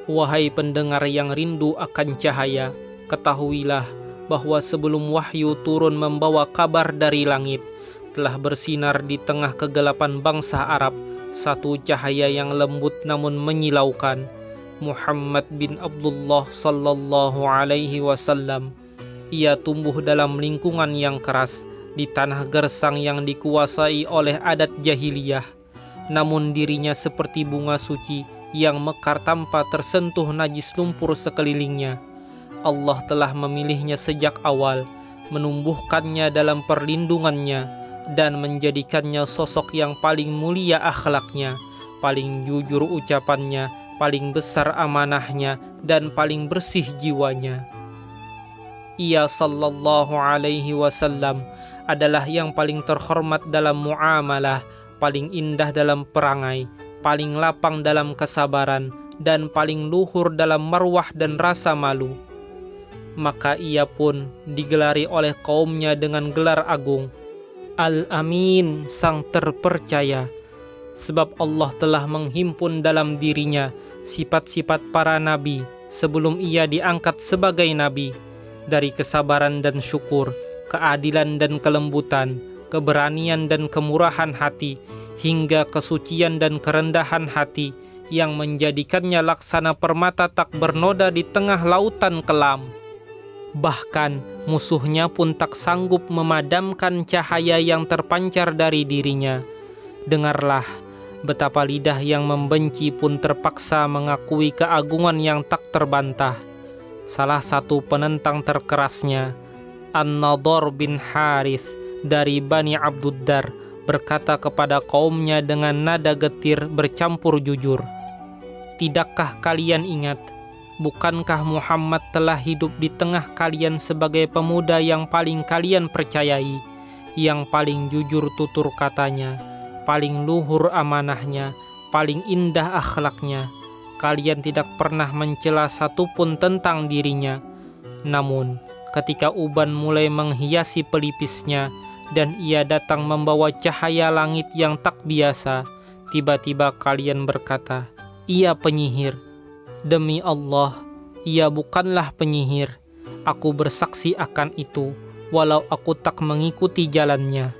Wahai pendengar yang rindu akan cahaya, ketahuilah bahwa sebelum wahyu turun membawa kabar dari langit, telah bersinar di tengah kegelapan bangsa Arab satu cahaya yang lembut namun menyilaukan, Muhammad bin Abdullah sallallahu alaihi wasallam. Ia tumbuh dalam lingkungan yang keras, di tanah gersang yang dikuasai oleh adat jahiliyah. Namun dirinya seperti bunga suci yang mekar tanpa tersentuh najis lumpur sekelilingnya. Allah telah memilihnya sejak awal, menumbuhkannya dalam perlindungannya, dan menjadikannya sosok yang paling mulia akhlaknya, paling jujur ucapannya, paling besar amanahnya, dan paling bersih jiwanya. Ia sallallahu alaihi wasallam adalah yang paling terhormat dalam muamalah, paling indah dalam perangai, paling lapang dalam kesabaran, dan paling luhur dalam marwah dan rasa malu. Maka ia pun digelari oleh kaumnya dengan gelar agung, Al-Amin, sang terpercaya, sebab Allah telah menghimpun dalam dirinya sifat-sifat para nabi sebelum ia diangkat sebagai nabi, dari kesabaran dan syukur, keadilan dan kelembutan, keberanian dan kemurahan hati, hingga kesucian dan kerendahan hati yang menjadikannya laksana permata tak bernoda di tengah lautan kelam. Bahkan musuhnya pun tak sanggup memadamkan cahaya yang terpancar dari dirinya. Dengarlah betapa lidah yang membenci pun terpaksa mengakui keagungan yang tak terbantah. Salah satu penentang terkerasnya, An-Nadhr bin Harith dari Bani Abduddar, berkata kepada kaumnya dengan nada getir bercampur jujur, "Tidakkah kalian ingat, bukankah Muhammad telah hidup di tengah kalian sebagai pemuda yang paling kalian percayai, yang paling jujur tutur katanya, paling luhur amanahnya, paling indah akhlaknya. Kalian tidak pernah mencela satupun tentang dirinya. Namun, ketika uban mulai menghiasi pelipisnya, dan ia datang membawa cahaya langit yang tak biasa, tiba-tiba kalian berkata, 'Ia penyihir.' Demi Allah, ia bukanlah penyihir. Aku bersaksi akan itu, walau aku tak mengikuti jalannya."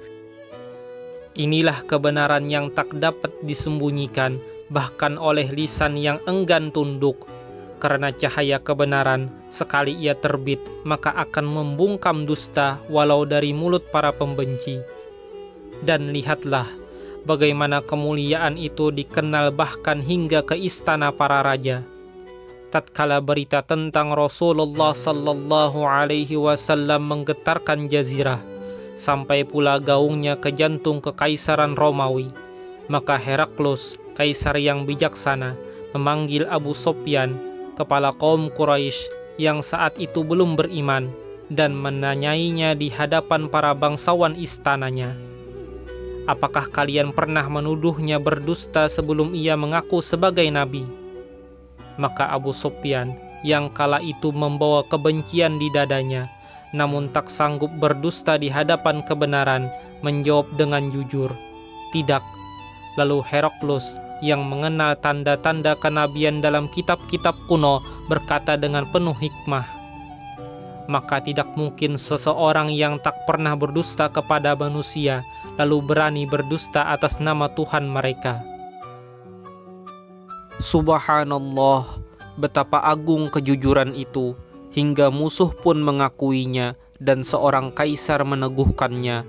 Inilah kebenaran yang tak dapat disembunyikan, bahkan oleh lisan yang enggan tunduk. Karena cahaya kebenaran, sekali ia terbit, maka akan membungkam dusta walau dari mulut para pembenci. Dan lihatlah bagaimana kemuliaan itu dikenal bahkan hingga ke istana para raja. Tatkala berita tentang Rasulullah sallallahu alaihi wasallam menggetarkan jazirah, sampai pula gaungnya ke jantung kekaisaran Romawi, maka Heraklus, kaisar yang bijaksana, memanggil Abu Sufyan, kepala kaum Quraisy yang saat itu belum beriman, dan menanyainya di hadapan para bangsawan istananya, "Apakah kalian pernah menuduhnya berdusta sebelum ia mengaku sebagai nabi?" Maka Abu Sufyan, yang kala itu membawa kebencian di dadanya, namun tak sanggup berdusta di hadapan kebenaran, menjawab dengan jujur, "Tidak." Lalu Heraklus, yang mengenal tanda-tanda kenabian dalam kitab-kitab kuno, berkata dengan penuh hikmah, "Maka tidak mungkin seseorang yang tak pernah berdusta kepada manusia, lalu berani berdusta atas nama Tuhan mereka." Subhanallah, betapa agung kejujuran itu, hingga musuh pun mengakuinya, dan seorang kaisar meneguhkannya.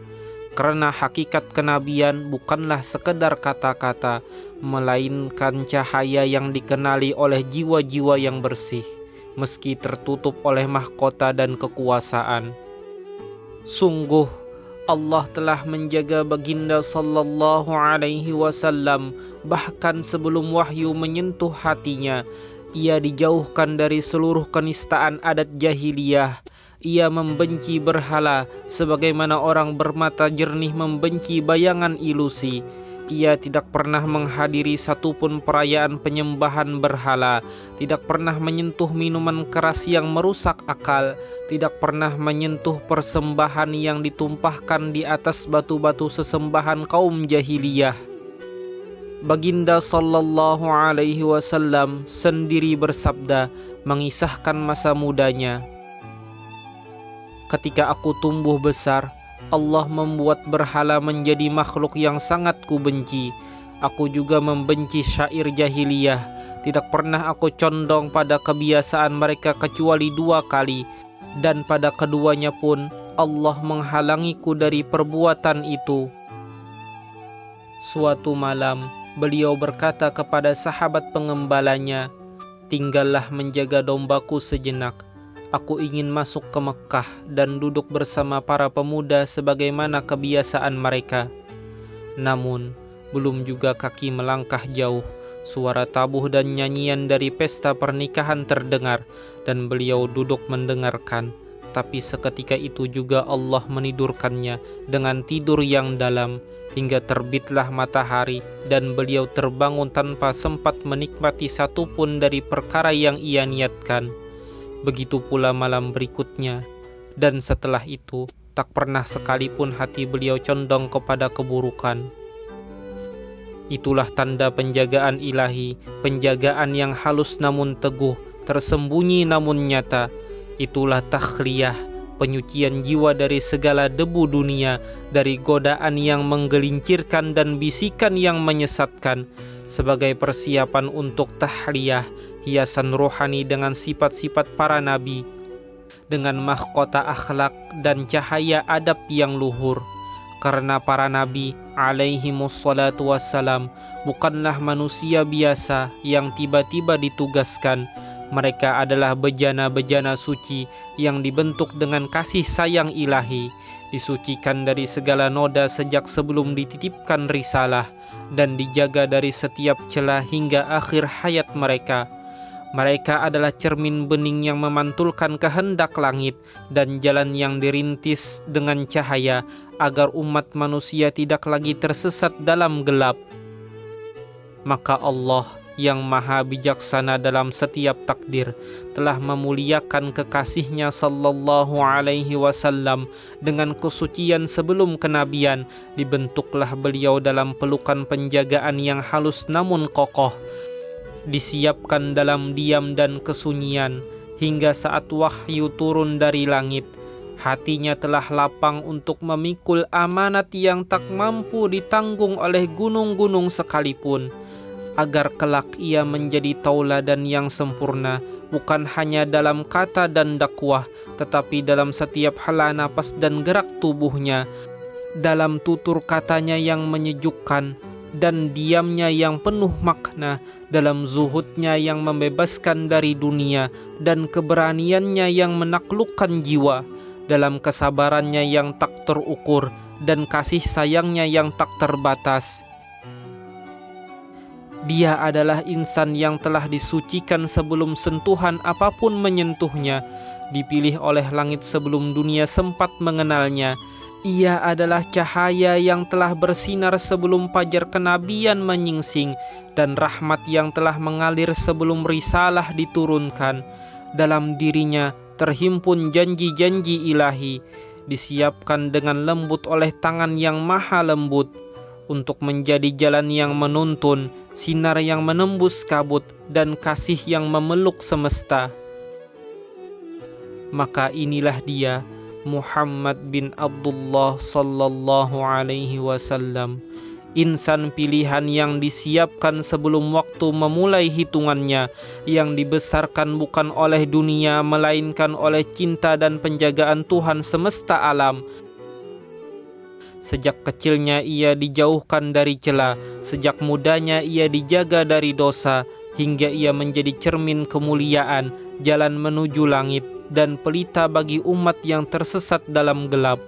Karena hakikat kenabian bukanlah sekedar kata-kata, melainkan cahaya yang dikenali oleh jiwa-jiwa yang bersih, meski tertutup oleh mahkota dan kekuasaan. Sungguh, Allah telah menjaga baginda sallallahu alaihi wasallam bahkan sebelum wahyu menyentuh hatinya. Ia dijauhkan dari seluruh kenistaan adat jahiliyah. Ia membenci berhala sebagaimana orang bermata jernih membenci bayangan ilusi. Ia tidak pernah menghadiri satupun perayaan penyembahan berhala, tidak pernah menyentuh minuman keras yang merusak akal, tidak pernah menyentuh persembahan yang ditumpahkan di atas batu-batu sesembahan kaum jahiliyah. Baginda sallallahu alaihi wasallam sendiri bersabda mengisahkan masa mudanya, "Ketika aku tumbuh besar, Allah membuat berhala menjadi makhluk yang sangat kubenci. Aku juga membenci syair jahiliyah. Tidak pernah aku condong pada kebiasaan mereka kecuali 2 kali, dan pada keduanya pun Allah menghalangiku dari perbuatan itu." Suatu malam, beliau berkata kepada sahabat pengembalanya, "Tinggallah menjaga dombaku sejenak. Aku ingin masuk ke Mekah dan duduk bersama para pemuda sebagaimana kebiasaan mereka." Namun, belum juga kaki melangkah jauh, suara tabuh dan nyanyian dari pesta pernikahan terdengar, dan beliau duduk mendengarkan. Tapi seketika itu juga Allah menidurkannya dengan tidur yang dalam, hingga terbitlah matahari, dan beliau terbangun tanpa sempat menikmati satupun dari perkara yang ia niatkan. Begitu pula malam berikutnya, dan setelah itu tak pernah sekalipun hati beliau condong kepada keburukan. Itulah tanda penjagaan ilahi, penjagaan yang halus namun teguh, tersembunyi namun nyata. Itulah takhliyah, penyucian jiwa dari segala debu dunia, dari godaan yang menggelincirkan dan bisikan yang menyesatkan, sebagai persiapan untuk tahliyah, hiasan rohani dengan sifat-sifat para nabi, dengan mahkota akhlak dan cahaya adab yang luhur. Karena para nabi alaihimussalatu wassalam bukanlah manusia biasa yang tiba-tiba ditugaskan. Mereka adalah bejana-bejana suci yang dibentuk dengan kasih sayang ilahi, disucikan dari segala noda sejak sebelum dititipkan risalah, dan dijaga dari setiap celah hingga akhir hayat mereka. Mereka adalah cermin bening yang memantulkan kehendak langit dan jalan yang dirintis dengan cahaya, agar umat manusia tidak lagi tersesat dalam gelap. Maka Allah yang maha bijaksana dalam setiap takdir telah memuliakan kekasihnya sallallahu alaihi wasallam dengan kesucian sebelum kenabian. Dibentuklah beliau dalam pelukan penjagaan yang halus namun kokoh, disiapkan dalam diam dan kesunyian, hingga saat wahyu turun dari langit, hatinya telah lapang untuk memikul amanat yang tak mampu ditanggung oleh gunung-gunung sekalipun, agar kelak ia menjadi tauladan yang sempurna, bukan hanya dalam kata dan dakwah, tetapi dalam setiap hala napas dan gerak tubuhnya, dalam tutur katanya yang menyejukkan dan diamnya yang penuh makna, dalam zuhudnya yang membebaskan dari dunia dan keberaniannya yang menaklukkan jiwa, dalam kesabarannya yang tak terukur dan kasih sayangnya yang tak terbatas. Dia adalah insan yang telah disucikan sebelum sentuhan apapun menyentuhnya, dipilih oleh langit sebelum dunia sempat mengenalnya. Ia adalah cahaya yang telah bersinar sebelum fajar kenabian menyingsing, dan rahmat yang telah mengalir sebelum risalah diturunkan. Dalam dirinya terhimpun janji-janji ilahi, disiapkan dengan lembut oleh tangan yang maha lembut, untuk menjadi jalan yang menuntun, sinar yang menembus kabut, dan kasih yang memeluk semesta. Maka inilah dia, Muhammad bin Abdullah sallallahu alaihi wasallam, insan pilihan yang disiapkan sebelum waktu memulai hitungannya, yang dibesarkan bukan oleh dunia melainkan oleh cinta dan penjagaan Tuhan semesta alam. Sejak kecilnya ia dijauhkan dari cela, sejak mudanya ia dijaga dari dosa, hingga ia menjadi cermin kemuliaan, jalan menuju langit, dan pelita bagi umat yang tersesat dalam gelap.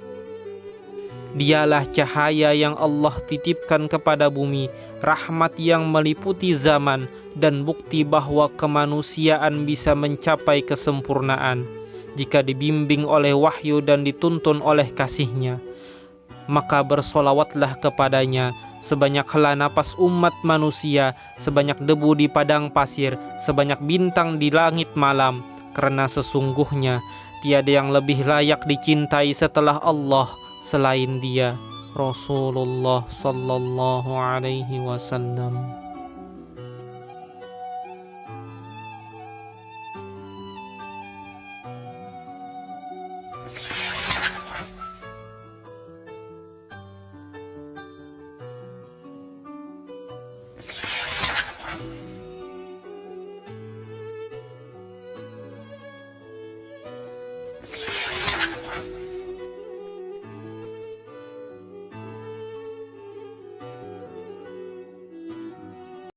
Dialah cahaya yang Allah titipkan kepada bumi, rahmat yang meliputi zaman, dan bukti bahwa kemanusiaan bisa mencapai kesempurnaan jika dibimbing oleh wahyu dan dituntun oleh kasih-Nya. Maka bersolawatlah kepadanya sebanyak hela napas umat manusia, sebanyak debu di padang pasir, sebanyak bintang di langit malam, karena sesungguhnya tiada yang lebih layak dicintai setelah Allah selain Dia, Rasulullah sallallahu alaihi wasallam.